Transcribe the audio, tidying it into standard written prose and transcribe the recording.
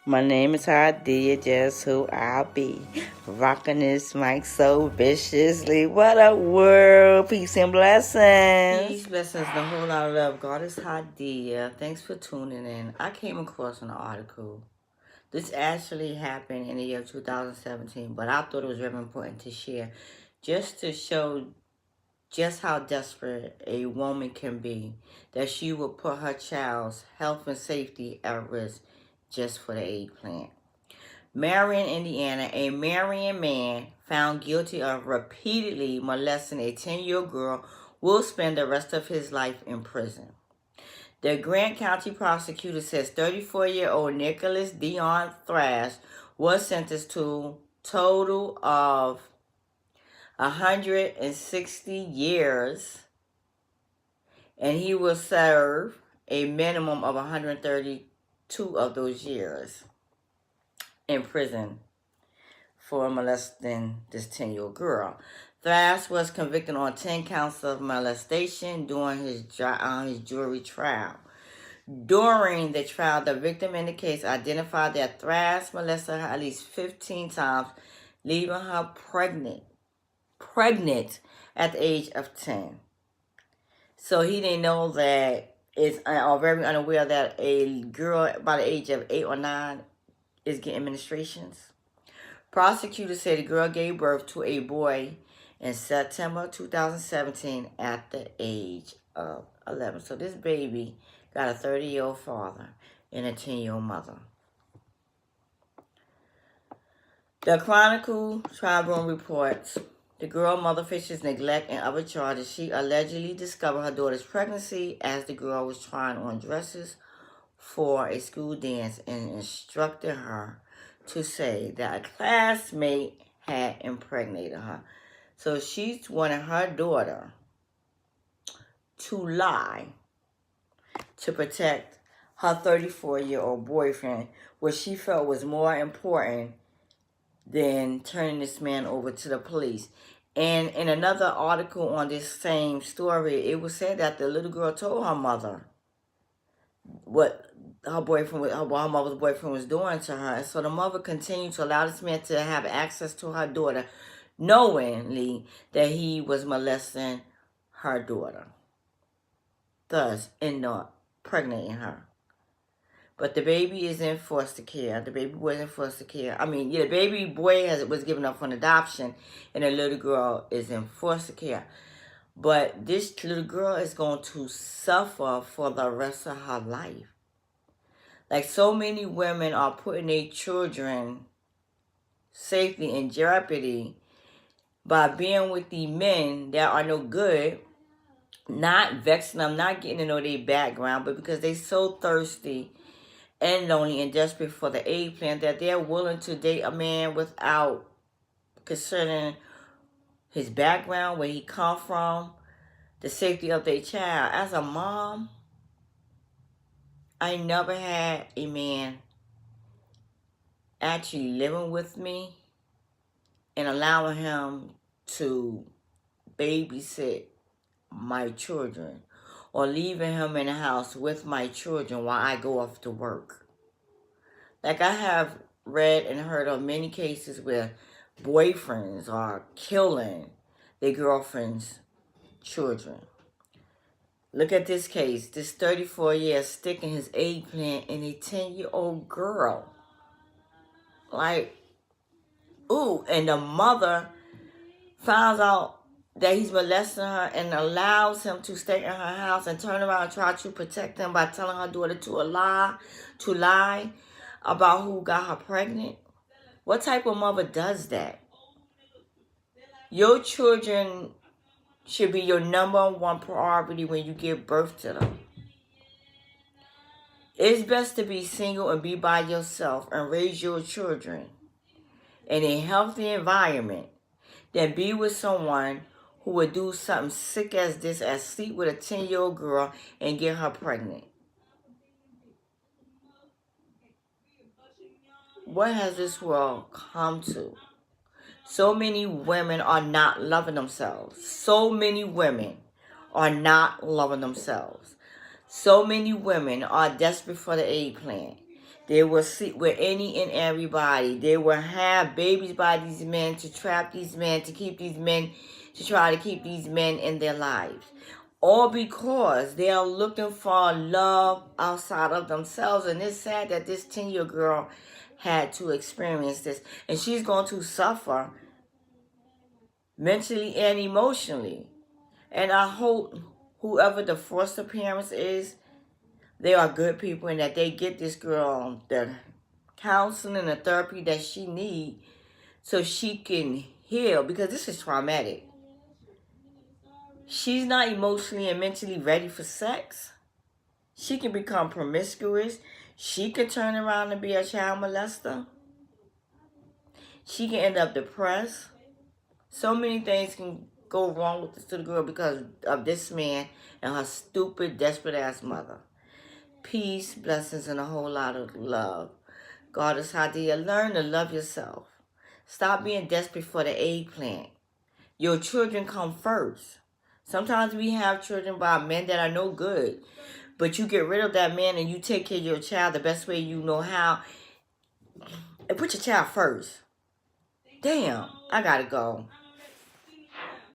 My name is Hardia, just who I'll be. Rocking this mic so viciously. What a world. Peace and blessings. Peace, blessings, and a whole lot of love. God is Hardia. Thanks for tuning in. I came across an article. This actually happened in the year 2017, but I thought it was very important to share just to show just how desperate a woman can be, that she will put her child's health and safety at risk just for the aid plant. Marion, Indiana, a Marion man found guilty of repeatedly molesting a 10-year-old girl will spend the rest of his life in prison. The Grant County prosecutor says 34-year-old Nicholas Dion Thrash was sentenced to a total of 160 years, and he will serve a minimum of 132 of those years in prison for molesting this 10-year-old girl. Thrash was convicted on 10 counts of molestation during his jury trial. During the trial, the victim in the case identified that Thrash molested her at least 15 times, leaving her pregnant at the age of 10. So he didn't know that or very unaware that a girl by the age of 8 or 9 is getting menstruations. Prosecutors say the girl gave birth to a boy in September 2017 at the age of 11. So this baby got a 30-year-old father and a 10-year-old mother. The Chronicle Tribune reports the girl mother faces neglect and other charges. She allegedly discovered her daughter's pregnancy as the girl was trying on dresses for a school dance and instructed her to say that a classmate had impregnated her. So she wanted her daughter to lie to protect her 34-year-old boyfriend, which she felt was more important than turning this man over to the police. And in another article on this same story, it was said that the little girl told her mother what her mother's boyfriend was doing to her. And so the mother continued to allow this man to have access to her daughter, knowingly that he was molesting her daughter, thus impregnating her. But the baby is in foster care. The baby boy is in foster care. The baby boy was given up for an adoption, and the little girl is in foster care. But this little girl is going to suffer for the rest of her life. Like so many women are putting their children's safety in jeopardy by being with the men that are no good, not vexing them, not getting to know their background, but because they're so thirsty and lonely and desperate for the aid plant that they're willing to date a man without considering his background, where he come from, the safety of their child. As a mom, I never had a man actually living with me and allowing him to babysit my children, or leaving him in the house with my children while I go off to work. Like, I have read and heard of many cases where boyfriends are killing their girlfriend's children. Look at this case. This 34-year sticking his eggplant in a 10-year-old girl. Like, ooh, and the mother finds out that he's molesting her and allows him to stay in her house and turn around and try to protect him by telling her daughter to lie about who got her pregnant. What type of mother does that? Your children should be your number one priority when you give birth to them. It's best to be single and be by yourself and raise your children in a healthy environment than be with someone who would do something sick as this, as sleep with a 10-year-old girl and get her pregnant. What has this world come to? So many women are not loving themselves. So many women are not loving themselves. So many women are desperate for the aid plan. They will sleep with any and everybody. They will have babies by these men to trap these men, to keep these men, to try to keep these men in their lives. All because they are looking for love outside of themselves. And it's sad that this 10-year girl had to experience this. And she's going to suffer mentally and emotionally. And I hope whoever the foster parents is, they are good people and that they get this girl the counseling and the therapy that she needs so she can heal, because this is traumatic. She's not emotionally and mentally ready for sex. She can become promiscuous. She can turn around and be a child molester. She can end up depressed. So many things can go wrong with this little girl because of this man and her stupid, desperate-ass mother. Peace, blessings, and a whole lot of love. God is how do you learn to love yourself. Stop being desperate for the eggplant. Your children come first. Sometimes we have children by men that are no good. But you get rid of that man and you take care of your child the best way you know how. And put your child first. Damn, I gotta go.